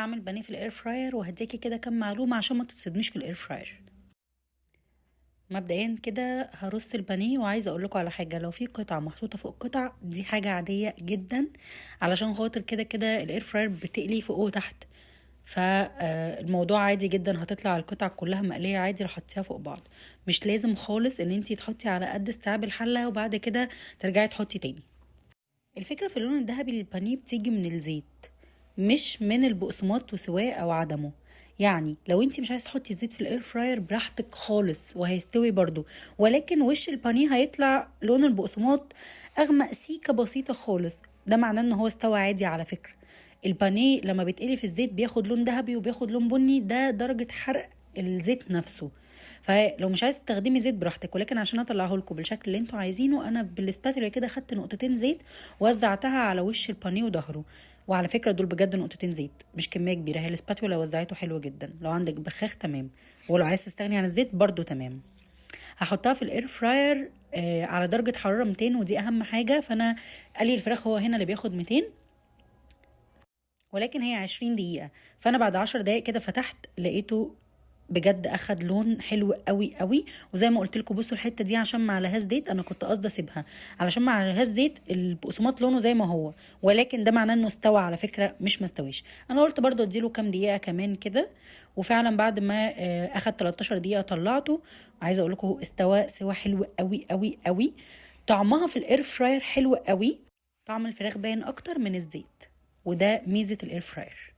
هعمل بانيه في الاير فراير، وهديكي كده كام معلومه عشان ما تتصدميش في الاير فراير. مبدئيا كده هرص البانيه، وعايزه اقول لكم على حاجه، لو في قطعه محطوطه فوق قطع دي حاجه عاديه جدا، علشان خاطر كده كده الاير فراير بتقلي فوق وتحت، فالموضوع عادي جدا، هتطلع القطع كلها مقليه عادي لو حطيتيها فوق بعض. مش لازم خالص ان انتي تحطي على قد استيعاب الحله وبعد كده ترجعي تحطي تاني. الفكرة في اللون الذهبي للبانيه بتيجي من الزيت، مش من البقسماط وسواه او عدمه. يعني لو انتي مش عايز تحطي زيت في الاير فراير براحتك خالص، وهيستوي برضو، ولكن وش البانيه هيطلع لون البقسماط اغمق سيكة بسيطة خالص، ده معناه ان هو استوى عادي. على فكرة البانيه لما بيتقلي في الزيت بياخد لون ذهبي وبياخد لون بني، ده درجة حرق الزيت نفسه. فلو مش عايز تستخدمي زيت براحتك، ولكن عشان اطلعه لكم بالشكل اللي انتوا عايزينه، انا بالسباتولا كده خدت نقطتين زيت وزعتها على وش البانيه وظهره. وعلى فكره دول بجد نقطتين زيت، مش كميه كبيره، هي السباتولا وزعته حلو جدا. لو عندك بخاخ تمام، ولو عايز تستغني عن الزيت برضو تمام. هحطها في الاير فراير على درجه حراره 200، ودي اهم حاجه. فانا قلي الفراخ هو هنا اللي بياخد 200، ولكن هي 20 دقيقة. فأنا بعد 10 دقايق كده فتحت لقيته بجد اخد لون حلو قوي قوي. وزي ما قلت لكم بصوا الحته دي عشان ما عليهاش زيت، انا كنت قاصده اسيبها علشان ما عليهاش زيت، البقسماط لونه زي ما هو، ولكن ده معناه انه استوى على فكره، مش مستويش. انا قلت برضو اديله كام دقيقه كمان كده، وفعلا بعد ما اخد 13 دقيقه طلعته. عايزه اقول لكم استوى سوا حلو قوي قوي قوي. طعمها في الاير فراير حلو قوي، طعم الفراخ باين اكتر من الزيت، وده ميزه الاير فراير.